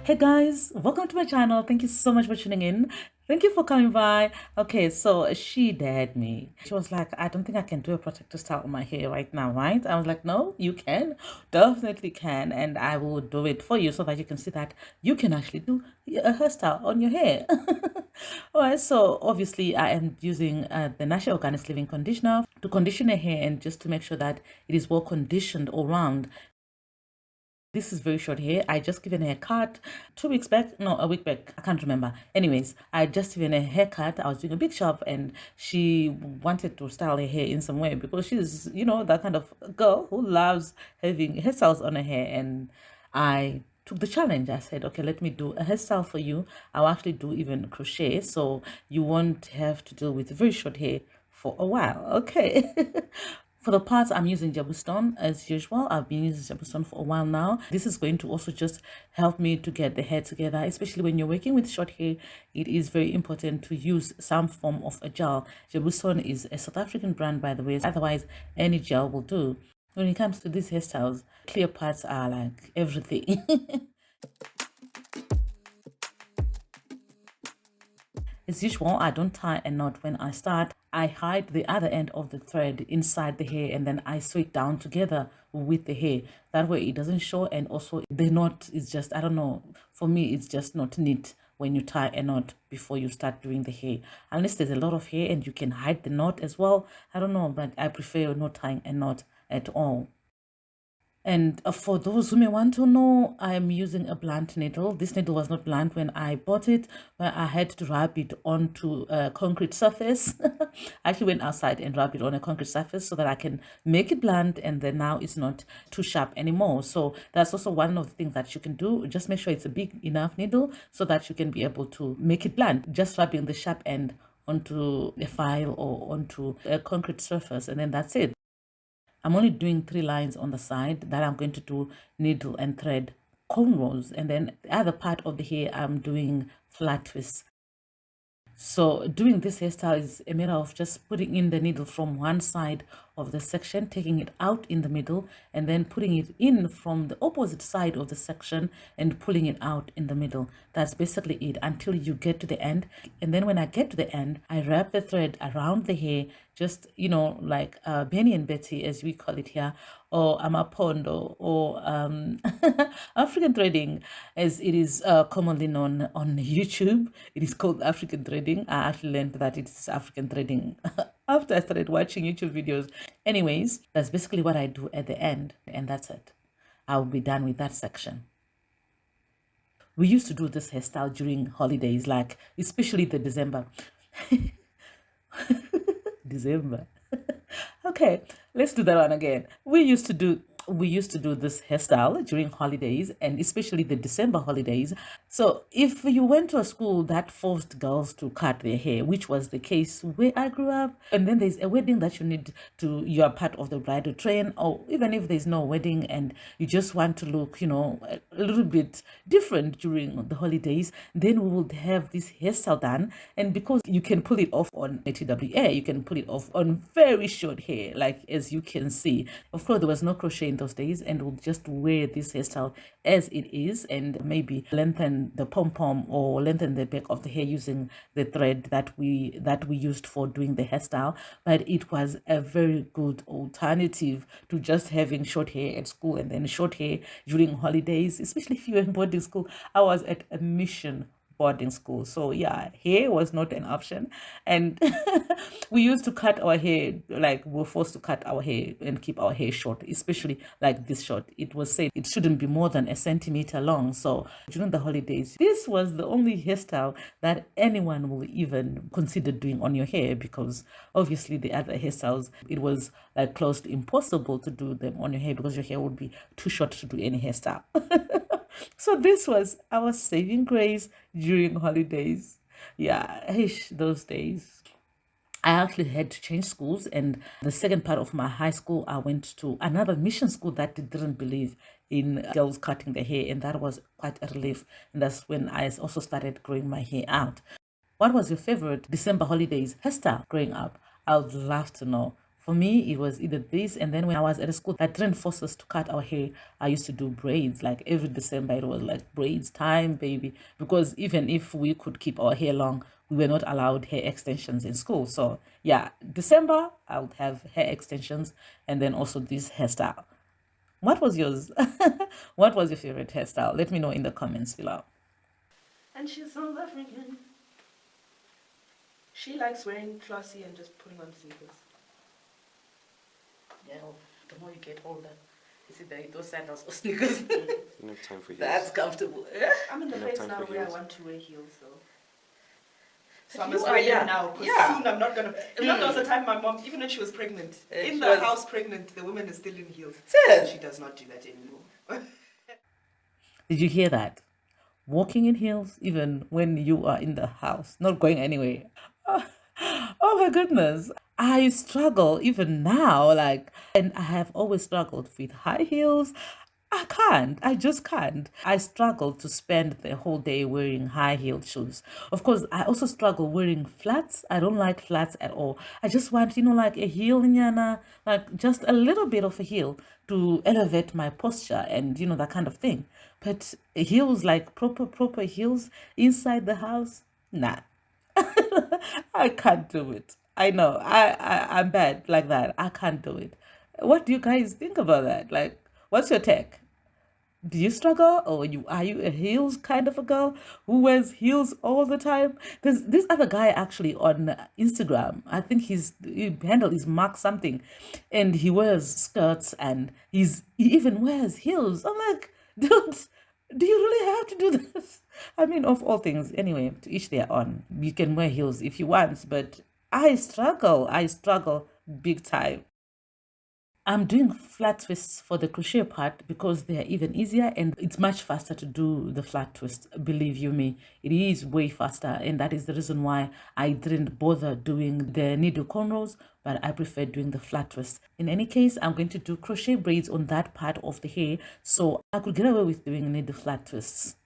Hey guys, welcome to my channel. Thank you so much for tuning in. Thank you for coming by. Okay, so she dared me. She was like, I don't think I can do a protector style on my hair right now, right? I was like, no, you can. Definitely can. And I will do it for you so that you can see that you can actually do a hairstyle on your hair. All right, so obviously I am using the Natural Organic Living Conditioner to condition your hair and just to make sure that it is well conditioned all round. This is very short hair. I just given her a cut 2 weeks back. No, a week back. I can't remember. Anyways, I just given a haircut. I was doing a big shop and she wanted to style her hair in some way because she's, that kind of girl who loves having hairstyles on her hair. And I took the challenge. I said, okay, let me do a hairstyle for you. I'll actually do even crochet. So you won't have to deal with very short hair for a while. Okay. For the parts, I'm using Jabuston as usual. I've been using Jabuston for a while now. This is going to also just help me to get the hair together, especially when you're working with short hair. It is very important to use some form of a gel. Jabuston is a South African brand, by the way. Otherwise, any gel will do. When it comes to these hairstyles, clear parts are like everything. As usual, I don't tie a knot when I start. I hide the other end of the thread inside the hair and then I sew it down together with the hair. That way it doesn't show, and also the knot is just, I don't know, for me it's just not neat when you tie a knot before you start doing the hair. Unless there's a lot of hair and you can hide the knot as well. I don't know, but I prefer not tying a knot at all. And for those who may want to know, I'm using a blunt needle. This needle was not blunt when I bought it, but I had to rub it onto a concrete surface. I actually went outside and rubbed it on a concrete surface so that I can make it blunt, and then now it's not too sharp anymore. So that's also one of the things that you can do. Just make sure it's a big enough needle so that you can be able to make it blunt. Just rubbing the sharp end onto a file or onto a concrete surface, and then that's it. I'm only doing 3 lines on the side that I'm going to do needle and thread cornrows, and then the other part of the hair I'm doing flat twists. So doing this hairstyle is a matter of just putting in the needle from one side of the section, taking it out in the middle, and then putting it in from the opposite side of the section and pulling it out in the middle. That's basically it until you get to the end. And then when I get to the end, I wrap the thread around the hair, just, like Benny and Betty, as we call it here, or Amapondo, or African threading, as it is commonly known on YouTube. It is called African threading. I actually learned that it is African threading after I started watching YouTube videos. Anyways, that's basically what I do at the end, and that's it. I'll be done with that section. We used to do this hairstyle during holidays, like especially the December. December. Okay, let's do that one again. We used to do this hairstyle during holidays, and especially the December holidays. So if you went to a school that forced girls to cut their hair, which was the case where I grew up, and then there's a wedding that you are part of the bridal train, or even if there's no wedding and you just want to look, a little bit different during the holidays, then we would have this hairstyle done. And because you can pull it off on a TWA, you can pull it off on very short hair, like as you can see. Of course, there was no crochet in those days, and we'll just wear this hairstyle as it is, and maybe lengthen the pom-pom or lengthen the back of the hair using the thread that we used for doing the hairstyle. But it was a very good alternative to just having short hair at school and then short hair during holidays, especially if you're in boarding school. I was at a mission boarding school, so yeah, hair was not an option. And we used to cut our hair, like we were forced to cut our hair and keep our hair short, especially like this short. It was said it shouldn't be more than a centimeter long. So during the holidays, this was the only hairstyle that anyone will even consider doing on your hair, because obviously the other hairstyles, it was like close to impossible to do them on your hair because your hair would be too short to do any hairstyle. So this was our saving grace during holidays. Yeah, those days. I actually had to change schools, and the second part of my high school, I went to another mission school that didn't believe in girls cutting their hair, and that was quite a relief. And that's when I also started growing my hair out. What was your favorite December holidays hairstyle growing up? I would love to know. For me, it was either this, and then when I was at a school that didn't force us to cut our hair, I used to do braids. Like every December, it was like braids time, baby. Because even if we could keep our hair long, we were not allowed hair extensions in school. So yeah, December, I would have hair extensions and then also this hairstyle. What was yours? What was your favorite hairstyle? Let me know in the comments below. And she's South African. She likes wearing classy and just putting on sneakers. Yeah, the more you get older, is it those sandals or sneakers? No time for heels. That's comfortable. I'm in the phase now where I want to wear heels, so I'm wearing them now, because soon I'm not gonna. You know, there was a time my mom, even when she was pregnant, in the house pregnant, the woman is still in heels. She does not do that anymore. Did you hear that? Walking in heels, even when you are in the house, not going anywhere. Oh my goodness. I struggle even now, like, and I have always struggled with high heels. I can't. I just can't. I struggle to spend the whole day wearing high heeled shoes. Of course, I also struggle wearing flats. I don't like flats at all. I just want, like a heel, Nyana, like just a little bit of a heel to elevate my posture and, that kind of thing. But heels, like proper heels inside the house, nah. I can't do it. I know. I'm bad like that. I can't do it. What do you guys think about that? Like, what's your take? Do you struggle, or are you a heels kind of a girl who wears heels all the time? There's this other guy actually on Instagram. I think his handle is Mark something, and he wears skirts and he even wears heels. I'm like, dude, do you really have to do this? I mean, of all things, anyway, to each their own. You can wear heels if you want, but I struggle. I struggle big time. I'm doing flat twists for the crochet part because they are even easier and it's much faster to do the flat twist. Believe you me, it is way faster, and that is the reason why I didn't bother doing the needle cornrows, but I prefer doing the flat twist. In any case, I'm going to do crochet braids on that part of the hair, so I could get away with doing needle flat twists.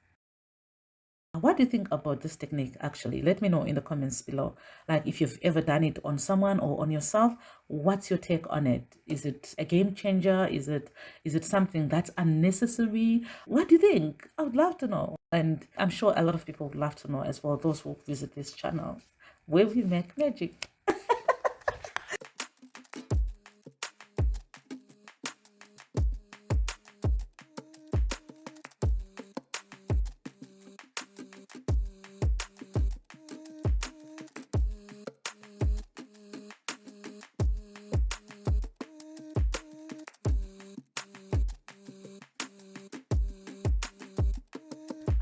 What do you think about this technique actually? Let me know in the comments below. Like if you've ever done it on someone or on yourself, what's your take on it? Is it a game changer? Is it something that's unnecessary? What do you think? I would love to know. And I'm sure a lot of people would love to know as well, those who visit this channel, where we make magic.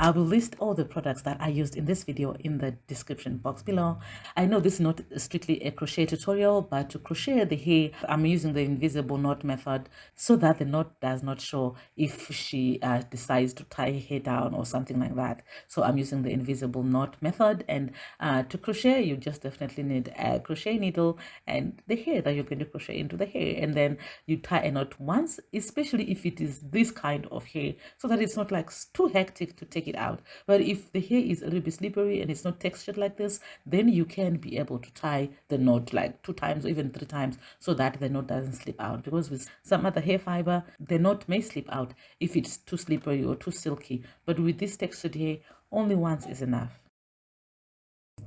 I will list all the products that I used in this video in the description box below. I know this is not strictly a crochet tutorial, but to crochet the hair, I'm using the invisible knot method so that the knot does not show if she decides to tie her hair down or something like that. So I'm using the invisible knot method, and to crochet, you just definitely need a crochet needle and the hair that you're going to crochet into the hair, and then you tie a knot once, especially if it is this kind of hair, so that it's not like too hectic to take it out. But if the hair is a little bit slippery and it's not textured like this, then you can be able to tie the knot like 2 times or even 3 times so that the knot doesn't slip out, because with some other hair fiber the knot may slip out if it's too slippery or too silky, but with this textured hair only once is enough.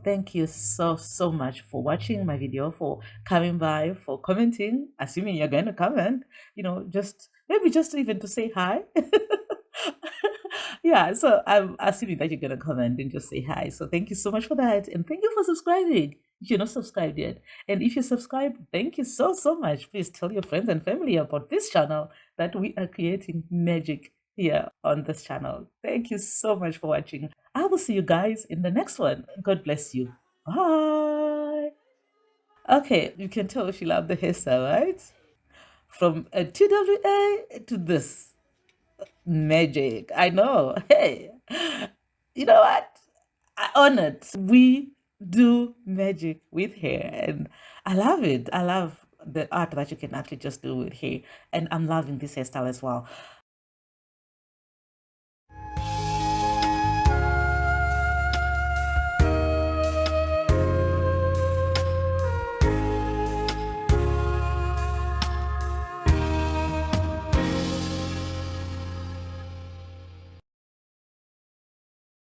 Thank you so much for watching my video, for coming by, for commenting, assuming you're going to comment, just maybe just even to say hi. Yeah, so I'm assuming that you're gonna comment and just say hi. So thank you so much for that, and thank you for subscribing if you're not subscribed yet. And if you're subscribed, thank you so much. Please tell your friends and family about this channel, that we are creating magic here on this channel. Thank you so much for watching. I will see you guys in the next one. God bless you. Bye. Okay, you can tell she loved the hairstyle, right? From a TWA to this. Magic. I know. Hey, you know what? I own it. We do magic with hair, and I love it. I love the art that you can actually just do with hair, and I'm loving this hairstyle as well.